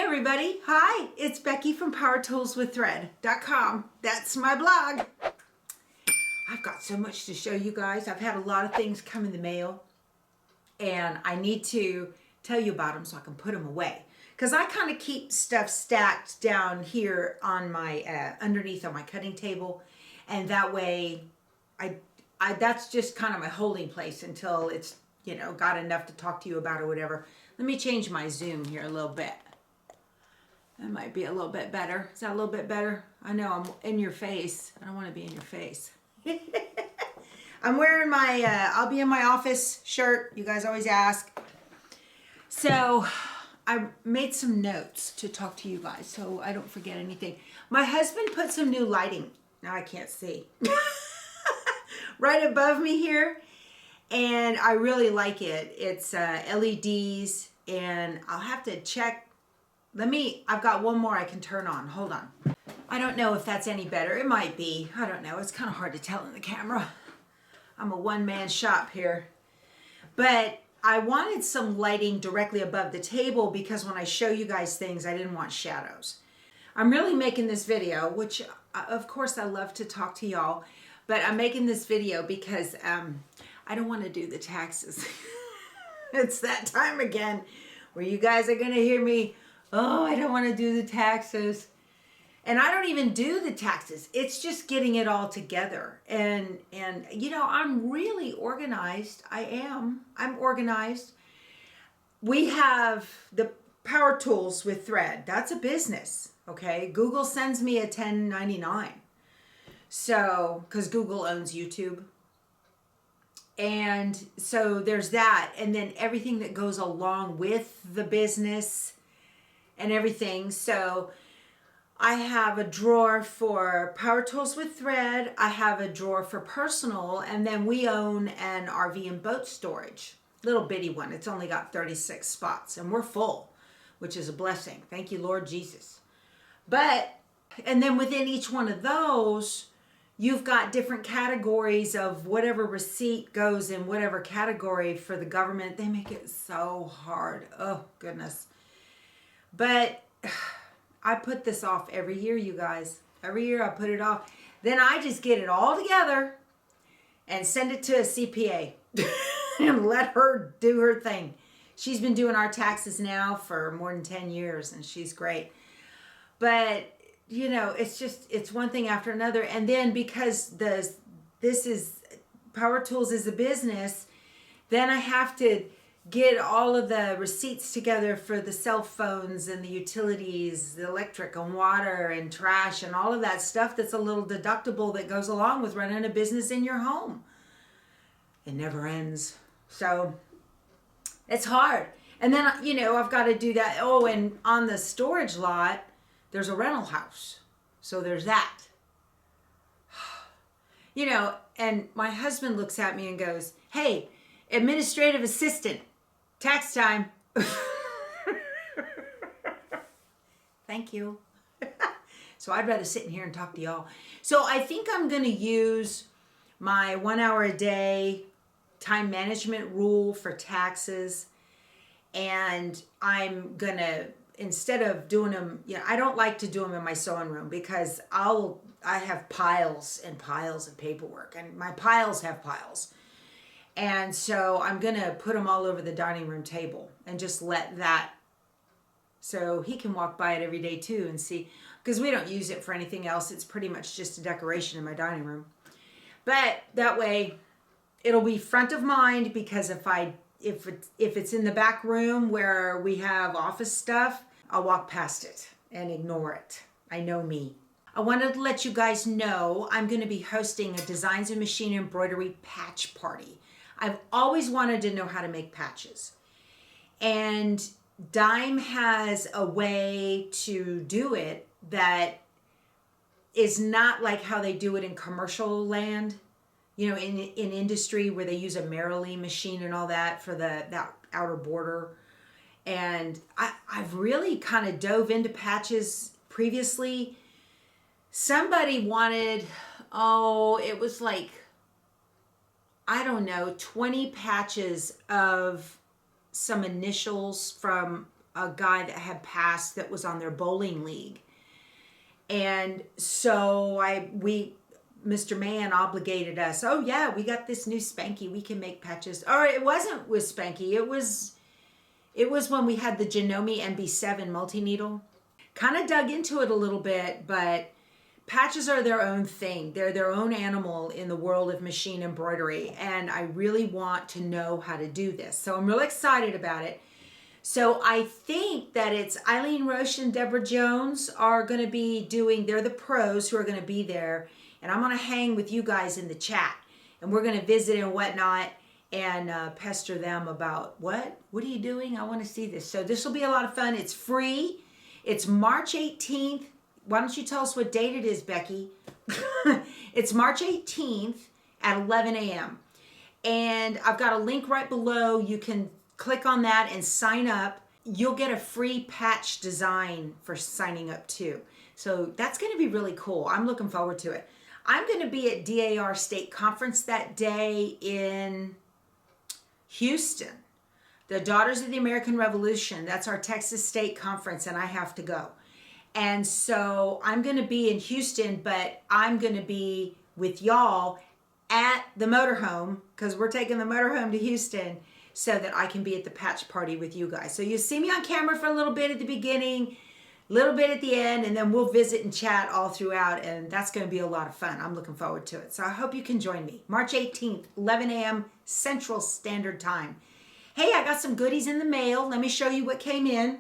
everybody. Hi, it's Becky from PowerToolsWithThread.com. That's my blog. I've got so much to show you guys. I've had a lot of things come in the mail and I need to tell you about them so I can put them away. Because I kind of keep stuff stacked down here on my, underneath on my cutting table. And that way, that's just kind of my holding place until it's, you know, got enough to talk to you about or whatever. Let me change my zoom here a little bit. That might be a little bit better. Is that a little bit better? I know I'm in your face. I don't want to be in your face. I'm wearing my, I'll be in my office shirt. You guys always ask. So I made some notes to talk to you guys so I don't forget anything. My husband put some new lighting. Now I can't see. Right above me here. And I really like it. It's LEDs and I'll have to check. I've got one more I can turn on. Hold on. I don't know if that's any better. It might be. I don't know. It's kind of hard to tell in the camera. I'm a one-man shop here. But I wanted some lighting directly above the table because when I show you guys things, I didn't want shadows. I'm really making this video, which of course I love to talk to y'all, but I'm making this video because I don't want to do the taxes. It's that time again where you guys are going to hear me, oh, I don't want to do the taxes. And I don't even do the taxes. It's just getting it all together. And you know, I'm really organized. I'm organized. We have the Power Tools with Thread. That's a business, okay? Google sends me a 1099. So, because Google owns YouTube. And so there's that. And then everything that goes along with the business and everything. So I have a drawer for Power Tools with Thread. I have a drawer for personal. And then we own an RV and boat storage. Little bitty one. It's only got 36 spots. And we're full, which is a blessing. Thank you, Lord Jesus. And then within each one of those, you've got different categories of whatever receipt goes in whatever category for the government. They make it so hard. Oh, goodness. But I put this off every year, you guys. Every year I put it off. Then I just get it all together and send it to a CPA and let her do her thing. She's been doing our taxes now for more than 10 years and she's great. But you know, it's one thing after another. And then because Power Tools is a business, then I have to get all of the receipts together for the cell phones and the utilities, the electric and water and trash and all of that stuff that's a little deductible that goes along with running a business in your home. It never ends. So it's hard. And then, you know, I've got to do that. Oh, and on the storage lot, there's a rental house. So there's that. You know, and my husband looks at me and goes, hey, administrative assistant, tax time. Thank you. So I'd rather sit in here and talk to y'all. So I think I'm going to use my 1 hour a day time management rule for taxes. And I'm going to, instead of doing them, you know, I don't like to do them in my sewing room because I have piles and piles of paperwork and my piles have piles. And so I'm going to put them all over the dining room table and just let that, so he can walk by it every day too and see, because we don't use it for anything else. It's pretty much just a decoration in my dining room. But that way it'll be front of mind because if it's in the back room where we have office stuff, I'll walk past it and ignore it. I know me. I wanted to let you guys know I'm going to be hosting a Designs and Machine Embroidery patch party. I've always wanted to know how to make patches. And Dime has a way to do it that is not like how they do it in commercial land. You know, in industry where they use a Merrily machine and all that for that outer border. And I've really kind of dove into patches previously. Somebody wanted, it was like, I don't know, 20 patches of some initials from a guy that had passed that was on their bowling league. And so Mr. Mann obligated us. Oh yeah, we got this new Spanky. We can make patches. Or it wasn't with Spanky. It was when we had the Janome MB7 multi-needle. Kind of dug into it a little bit, but patches are their own thing. They're their own animal in the world of machine embroidery. And I really want to know how to do this. So I'm really excited about it. So I think that it's Eileen Roche and Deborah Jones are going to be they're the pros who are going to be there. And I'm going to hang with you guys in the chat. And we're going to visit and whatnot and pester them about, what are you doing? I want to see this. So this will be a lot of fun. It's free. It's March 18th. Why don't you tell us what date it is, Becky? It's March 18th at 11 a.m. And I've got a link right below. You can click on that and sign up. You'll get a free patch design for signing up too. So that's going to be really cool. I'm looking forward to it. I'm going to be at DAR State Conference that day in Houston. The Daughters of the American Revolution. That's our Texas State Conference, and I have to go. And so I'm going to be in Houston, but I'm going to be with y'all at the motorhome, because we're taking the motorhome to Houston, so that I can be at the patch party with you guys. So you see me on camera for a little bit at the beginning, a little bit at the end, and then we'll visit and chat all throughout, and that's going to be a lot of fun. I'm looking forward to it. So I hope you can join me. March 18th, 11 a.m. Central Standard Time. Hey, I got some goodies in the mail. Let me show you what came in.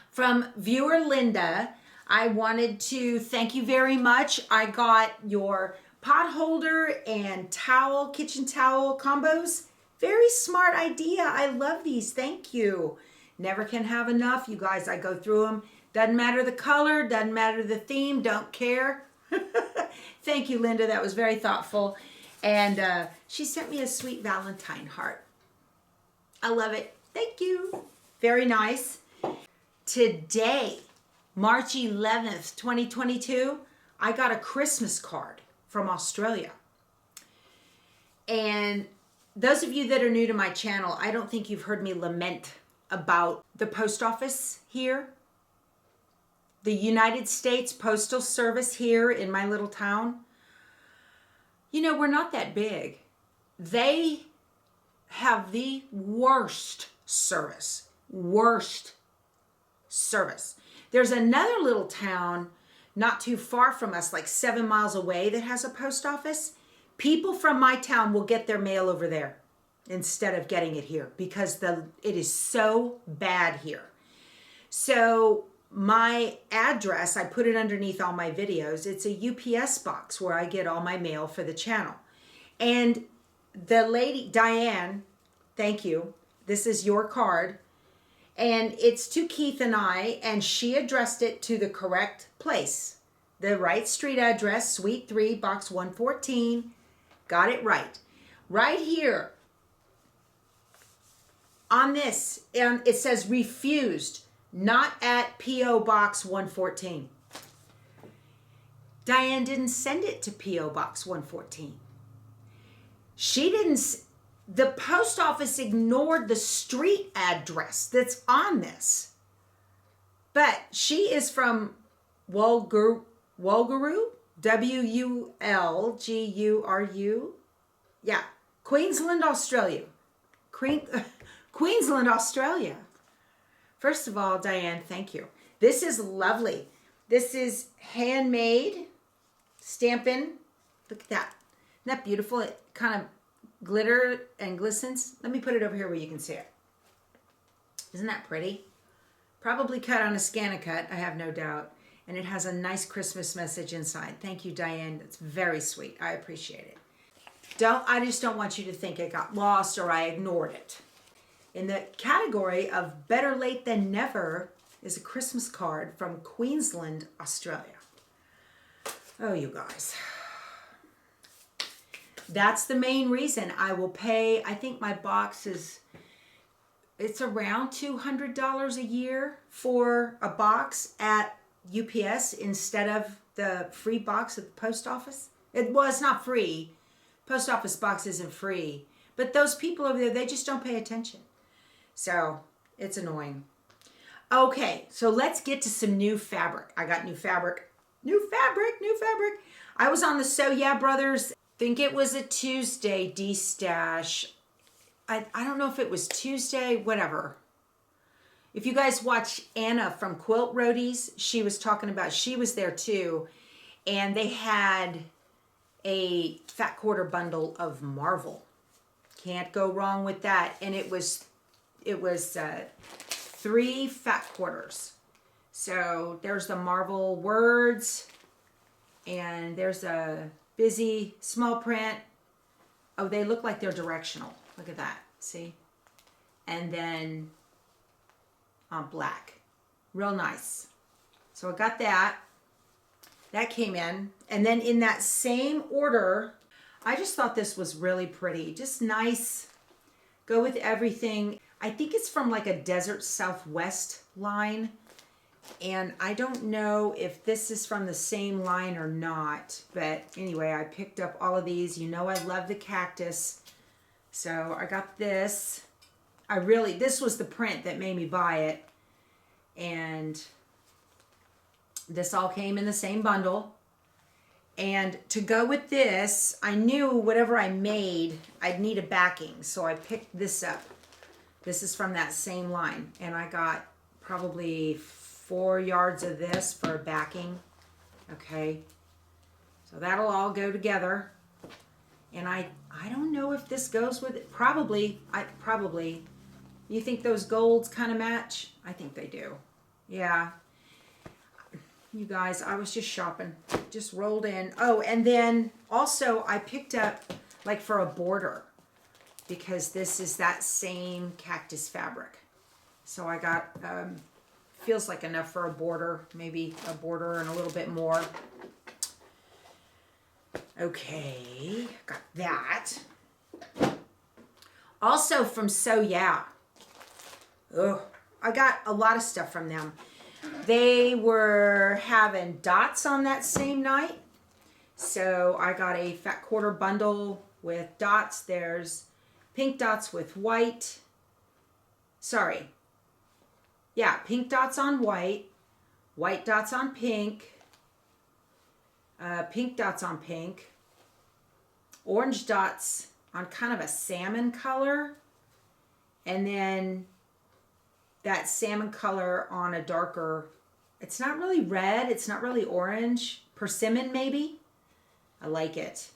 From viewer Linda, I wanted to thank you very much. I got your pot holder and towel, kitchen towel combos. Very smart idea. I love these. Thank you. Never can have enough. You guys, I go through them. Doesn't matter the color, doesn't matter the theme, don't care. Thank you, Linda. That was very thoughtful. And she sent me a sweet Valentine heart. I love it. Thank you. Very nice. Today, March 11th, 2022, I got a Christmas card from Australia. And those of you that are new to my channel, I don't think you've heard me lament about the post office here. The United States Postal Service here in my little town. You know, we're not that big. They have the worst service. Worst service. There's another little town not too far from us, like 7 miles away, that has a post office. People from my town will get their mail over there instead of getting it here because it is so bad here. So my address, I put it underneath all my videos. It's a UPS box where I get all my mail for the channel. And the lady, Diane, thank you. This is your card. And it's to Keith and I, and she addressed it to the correct place. The right street address, Suite 3, Box 114. Got it right. Right here on this, and it says refused, not at P.O. Box 114. Diane didn't send it to P.O. Box 114. She didn't. The post office ignored the street address that's on this. But she is from Walguru, W-U-L-G-U-R-U. Yeah, Queensland, Australia. Queensland, Australia. First of all, Diane, thank you. This is lovely. This is handmade stamping. Look at that. Isn't that beautiful? It kind of glitter and glistens. Let me put it over here where you can see it. Isn't that pretty? Probably cut on a Scan-A-Cut, I have no doubt. And it has a nice Christmas message inside. Thank you, Diane. That's very sweet. I appreciate it. I just don't want you to think it got lost or I ignored it. In the category of better late than never is a Christmas card from Queensland, Australia. Oh, you guys. That's the main reason I will pay. I think my box it's around $200 a year for a box at UPS instead of the free box at the post office. It's not free. Post office box isn't free. But those people over there, they just don't pay attention. So it's annoying. Okay, so let's get to some new fabric. I got new fabric. New fabric. I was on the So Yeah Brothers, I think it was a Tuesday D-stash. I don't know if it was Tuesday, whatever. If you guys watch Anna from Quilt Roadies, she was talking about, she was there too. And they had a fat quarter bundle of Marvel. Can't go wrong with that. And it was 3 fat quarters. So there's the Marvel words, and there's a busy small print. Oh, they look like they're directional. Look at that. See? And then on black. Real nice. So I got that. That came in. And then in that same order, I just thought this was really pretty. Just nice. Go with everything. I think it's from like a Desert Southwest line. And I don't know if this is from the same line or not. But anyway, I picked up all of these. You know I love the cactus. So I got this. This was the print that made me buy it. And this all came in the same bundle. And to go with this, I knew whatever I made, I'd need a backing. So I picked this up. This is from that same line. And I got probably 4 yards of this for a backing. Okay. So that'll all go together. And I don't know if this goes with it. Probably. You think those golds kind of match? I think they do. Yeah. You guys, I was just shopping. Just rolled in. Oh, and then also I picked up like for a border, because this is that same cactus fabric. So I got, feels like enough for a border, maybe a border and a little bit more. Okay, got that. Also from So Yeah. Oh, I got a lot of stuff from them. They were having dots on that same night. So I got a fat quarter bundle with dots. There's pink dots with white. Sorry. Yeah, pink dots on white. White dots on pink. Pink dots on pink. Orange dots on kind of a salmon color. And then that salmon color on a darker, it's not really red, it's not really orange. Persimmon maybe. I like it.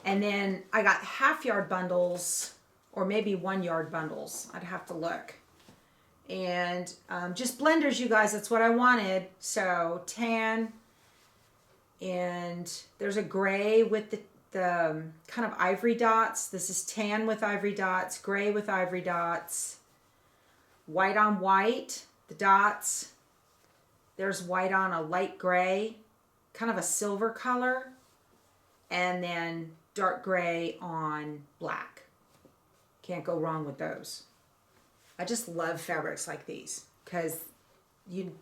And then I got half yard bundles, or maybe 1 yard bundles. I'd have to look. And just blenders, you guys, that's what I wanted. So tan, and there's a gray with the kind of ivory dots. This is tan with ivory dots, gray with ivory dots, white on white, the dots. There's white on a light gray, kind of a silver color, and then dark gray on black. Can't go wrong with those. I just love fabrics like these because you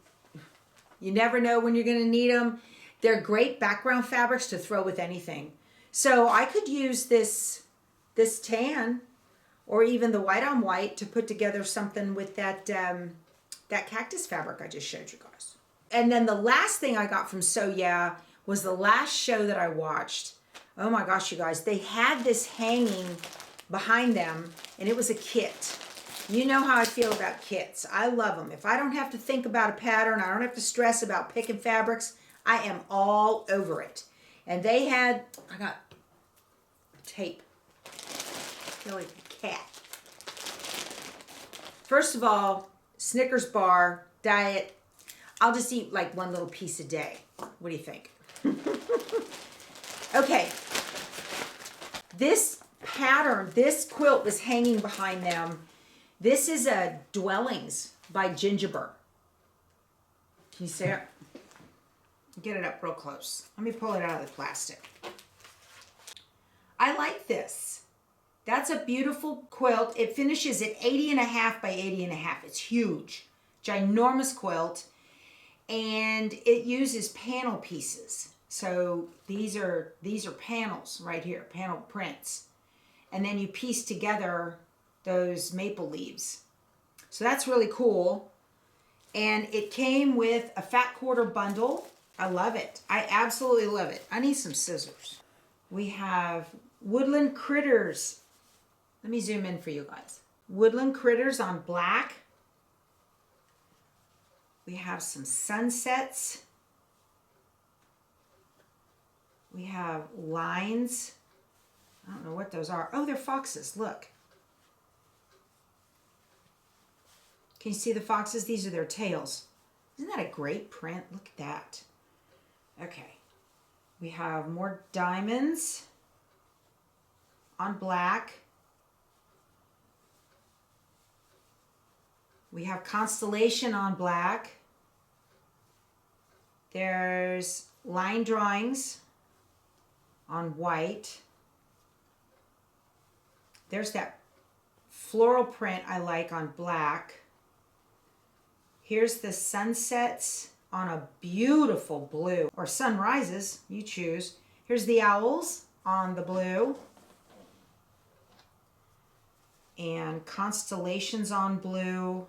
never know when you're going to need them. They're great background fabrics to throw with anything. So I could use this tan or even the white on white to put together something with that cactus fabric I just showed you guys. And then the last thing I got from So Yeah was the last show that I watched. Oh my gosh, you guys. They had this hanging behind them, and it was a kit. You know how I feel about kits. I love them. If I don't have to think about a pattern, I don't have to stress about picking fabrics, I am all over it. And they had, I got tape. I feel like a cat. First of all, Snickers bar, diet. I'll just eat like 1 little piece a day. What do you think? Okay. This pattern, this quilt was hanging behind them. This is a Dwellings by Gingerbread. Can you see it? Get it up real close. Let me pull it out of the plastic. I like this. That's a beautiful quilt. It finishes at 80.5 by 80.5. It's huge. Ginormous quilt. And it uses panel pieces. So these are panels right here, panel prints. And then you piece together those maple leaves. So that's really cool. And it came with a fat quarter bundle. I love it. I absolutely love it. I need some scissors. We have Woodland Critters. Let me zoom in for you guys. Woodland Critters on black. We have some sunsets. We have lines. I don't know what those are. Oh, they're foxes. Look. Can you see the foxes? These are their tails. Isn't that a great print? Look at that. Okay. We have more diamonds on black. We have constellation on black. There's line drawings on white. There's that floral print I like on black. Here's the sunsets on a beautiful blue, or sunrises, you choose. Here's the owls on the blue. And constellations on blue.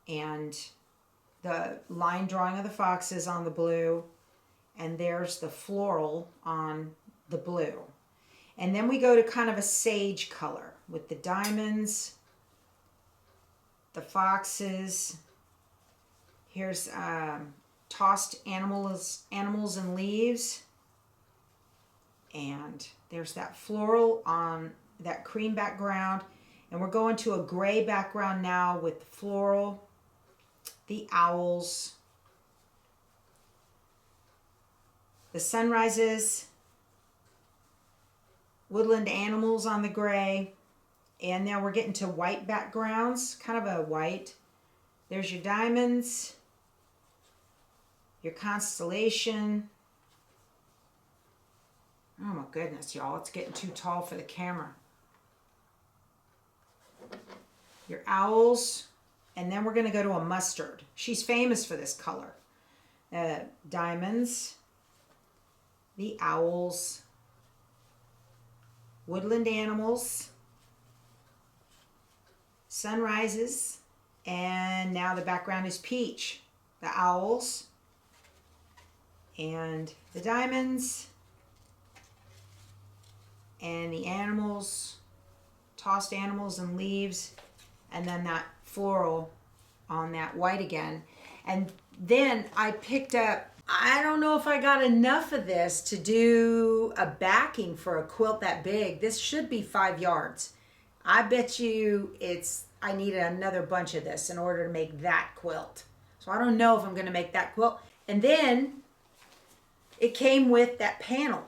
And the line drawing of the foxes on the blue. And there's the floral on the blue. And then we go to kind of a sage color with the diamonds, the foxes. Here's tossed animals and leaves. And there's that floral on that cream background. And we're going to a gray background now with the floral, the owls, the sunrises, woodland animals on the gray. And now we're getting to white backgrounds, kind of a white. There's your diamonds, your constellation. Oh my goodness, y'all, it's getting too tall for the camera. Your owls, and then we're going to go to a mustard. She's famous for this color. Diamonds, the owls, woodland animals, sunrises, and now the background is peach. The owls and the diamonds and the animals, tossed animals and leaves, and then that floral on that white again. And then I picked up, I don't know if I got enough of this to do a backing for a quilt that big. This should be 5 yards. I bet you I needed another bunch of this in order to make that quilt. So I don't know if I'm going to make that quilt. And then it came with that panel.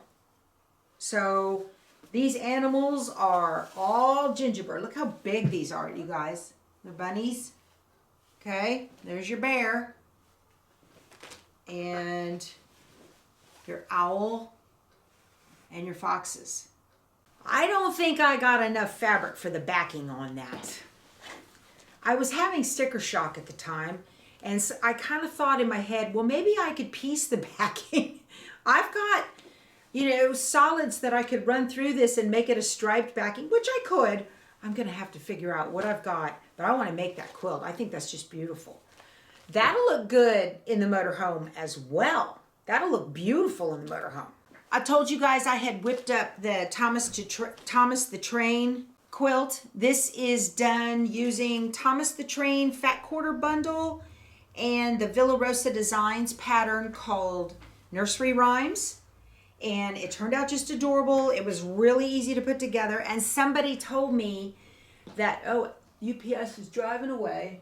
So these animals are all gingerbread. Look how big these are, you guys. They're bunnies. Okay, there's your bear. And your owl and your foxes. I don't think I got enough fabric for the backing on that. I was having sticker shock at the time, and so I kind of thought in my head, well, maybe I could piece the backing. I've got, solids that I could run through this and make it a striped backing, which I could. I'm going to have to figure out what I've got, but I want to make that quilt. I think that's just beautiful. That'll look good in the motorhome as well. That'll look beautiful in the motorhome. I told you guys I had whipped up the Thomas the Train quilt. This is done using Thomas the Train Fat Quarter Bundle and the Villa Rosa Designs pattern called Nursery Rhymes. And it turned out just adorable. It was really easy to put together. And somebody told me that, UPS is driving away.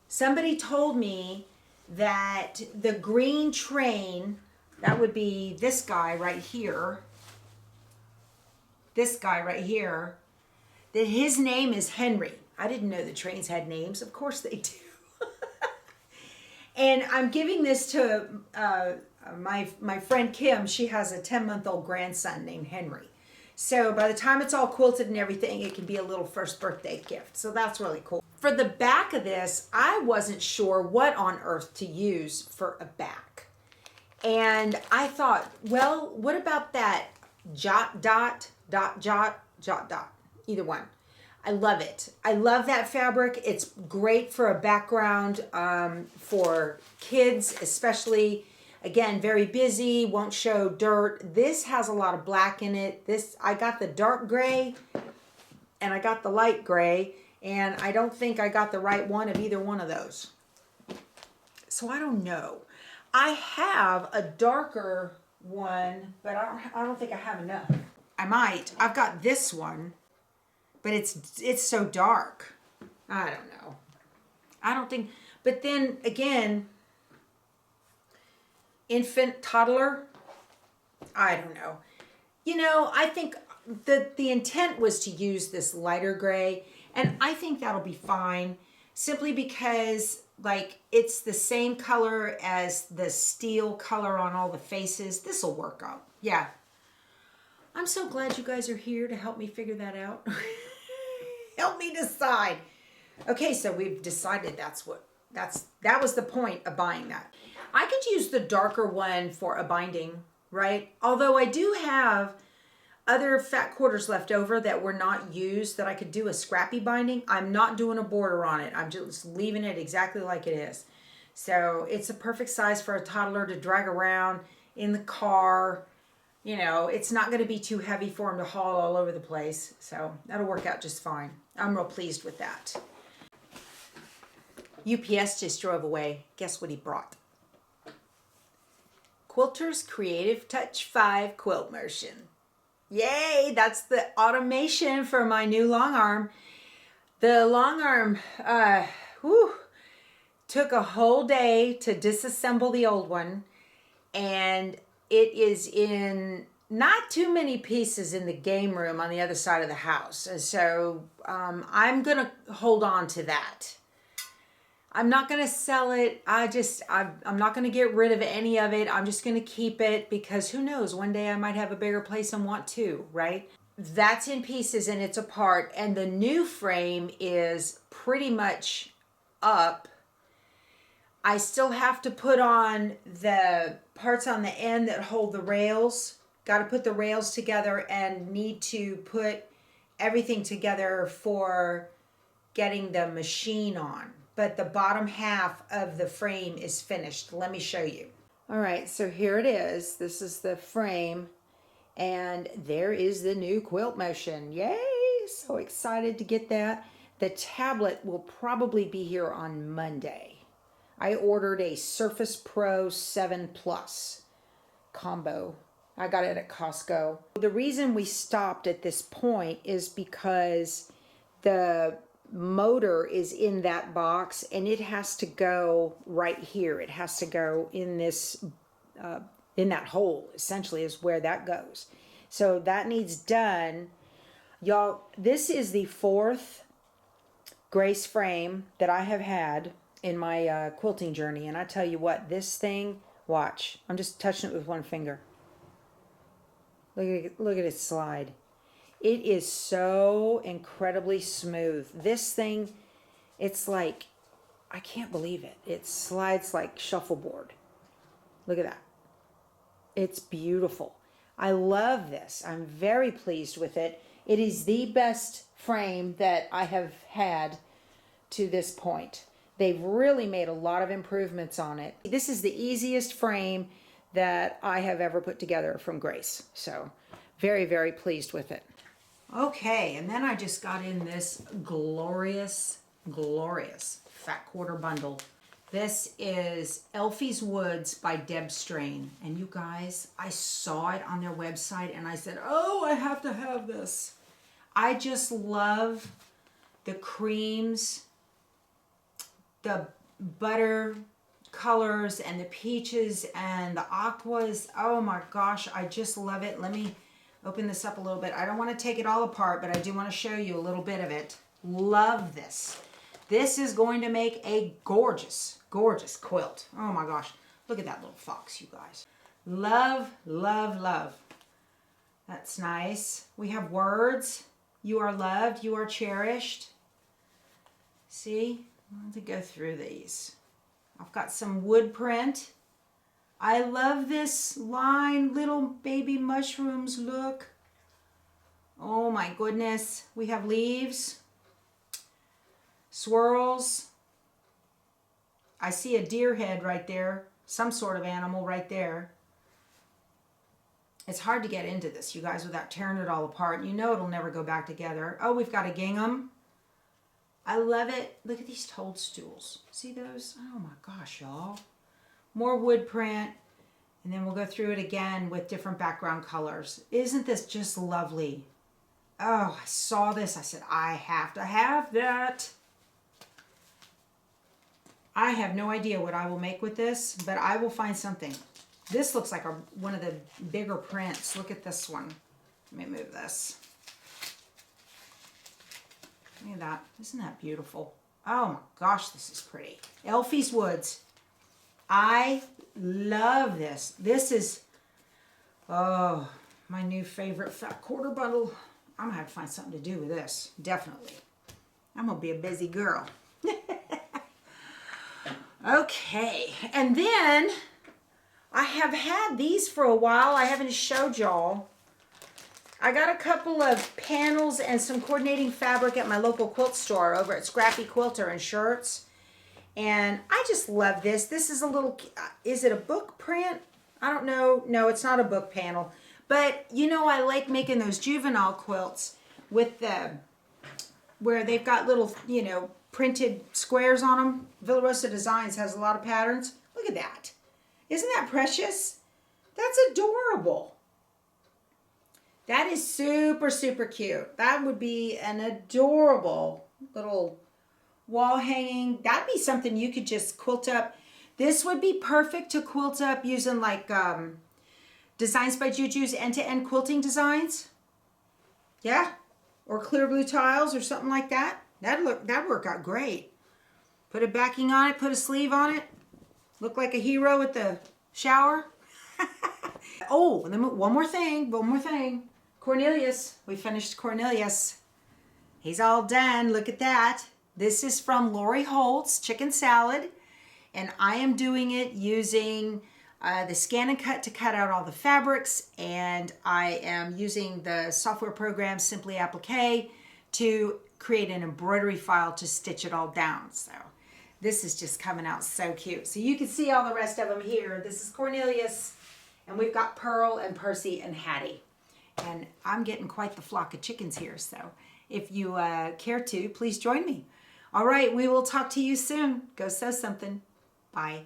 Somebody told me that the green train, that would be this guy right here, that his name is Henry. I didn't know the trains had names. Of course they do. And I'm giving this to my friend Kim. She has a 10-month-old grandson named Henry. So by the time it's all quilted and everything, it can be a little first birthday gift. So that's really cool. For the back of this, I wasn't sure what on earth to use for a back. And I thought, well, what about that jot, dot, dot, jot, jot, dot? Either one. I love it. I love that fabric. It's great for a background for kids, especially, again, very busy, won't show dirt. This has a lot of black in it. I got the dark gray and I got the light gray, and I don't think I got the right one of either one of those. So I don't know. I have a darker one, but I don't think I have enough. I might. I've got this one, but it's so dark. I don't know. I don't think, but then again, infant, toddler, I don't know. You know, I think the intent was to use this lighter gray, and I think that'll be fine, simply because like it's the same color as the steel color on all the faces. This will work out. Yeah. I'm so glad you guys are here to help me figure that out. Help me decide. Okay, so we've decided that was the point of buying that. I could use the darker one for a binding, right? Although I do have other fat quarters left over that were not used that I could do a scrappy binding. I'm not doing a border on it. I'm just leaving it exactly like it is. So it's a perfect size for a toddler to drag around in the car. You know, it's not going to be too heavy for him to haul all over the place. So that'll work out just fine. I'm real pleased with that. UPS just drove away. Guess what he brought? Quilter's Creative Touch 5 quilt motion. Yay, that's the automation for my new long arm. The long arm took a whole day to disassemble the old one, and it is in not too many pieces in the game room on the other side of the house. And so I'm going to hold on to that. I'm not going to sell it. I'm not going to get rid of any of it. I'm just going to keep it because who knows, one day I might have a bigger place and want to, right? That's in pieces and it's apart. And the new frame is pretty much up. I still have to put on the parts on the end that hold the rails. Got to put the rails together and need to put everything together for getting the machine on. But the bottom half of the frame is finished. Let me show you. All right, so here it is. This is the frame, and there is the new quilt motion. Yay! So excited to get that. The tablet will probably be here on Monday. I ordered a Surface Pro 7 Plus combo. I got it at Costco. The reason we stopped at this point is because the motor is in that box and it has to go right here. It has to go in this in that hole, essentially, is where that goes. So that needs done. Y'all, this is the 4th Grace frame that I have had in my quilting journey, and I tell you what, this thing, watch, I'm just touching it with one finger. Look at it slide. It is so incredibly smooth. This thing, it's like, I can't believe it. It slides like shuffleboard. Look at that. It's beautiful. I love this. I'm very pleased with it. It is the best frame that I have had to this point. They've really made a lot of improvements on it. This is the easiest frame that I have ever put together from Grace. So very, very pleased with it. Okay, and then I just got in this glorious fat quarter bundle. This is Elfie's Woods by Deb Strain. And you guys, I saw it on their website and I said, oh, I have to have this. I just love the creams, the butter colors, and the peaches and the aquas. Oh my gosh, I just love it. Let me open this up a little bit. I don't want to take it all apart, but I do want to show you a little bit of it. Love this. This is going to make a gorgeous, gorgeous quilt. Oh my gosh. Look at that little fox, you guys. Love, love, love. That's nice. We have words. You are loved. You are cherished. See? I want to go through these. I've got some wood print. I love this line, little baby mushrooms, look. Oh my goodness. We have leaves. swirls. I see a deer head right there, some sort of animal right there. It's hard to get into this, you guys, without tearing it all apart. You know it'll never go back together. Oh, we've got a gingham. I love it. Look at these toadstools. See those? Oh my gosh, y'all. More wood print. And then we'll go through it again with different background colors. Isn't this just lovely? Oh, I saw this. I said, I have to have that. I have no idea what I will make with this, but I will find something. This looks like one of the bigger prints. Look at this one. Let me move this. Look at that. Isn't that beautiful? Oh my gosh, this is pretty. Elfie's Woods. I love this. This is, oh, my new favorite fat quarter bundle. I'm going to have to find something to do with this. Definitely. I'm going to be a busy girl. Okay. And then I have had these for a while. I haven't showed y'all. I got a couple of panels and some coordinating fabric at my local quilt store over at Scrappy Quilter and Shirts. And I just love this. This is a little, is it a book print? I don't know. No, it's not a book panel. But, you know, I like making those juvenile quilts with the, where they've got little, you know, printed squares on them. Villa Rosa Designs has a lot of patterns. Look at that. Isn't that precious? That's adorable. That is super, super cute. That would be an adorable little wall hanging. That'd be something you could just quilt up. This would be perfect to quilt up using like Designs by Juju's end-to-end quilting designs. Yeah. Or clear blue tiles or something like that. That'd work out great. Put a backing on it, put a sleeve on it. Look like a hero at the shower. Oh, and then one more thing. Cornelius. We finished Cornelius. He's all done. Look at that. This is from Lori Holt's Chicken Salad. And I am doing it using the Scan and Cut to cut out all the fabrics. And I am using the software program Simply Applique to create an embroidery file to stitch it all down. So this is just coming out so cute. So you can see all the rest of them here. This is Cornelius. And we've got Pearl and Percy and Hattie. And I'm getting quite the flock of chickens here. So if you care to, please join me. All right, we will talk to you soon. Go sew something. Bye.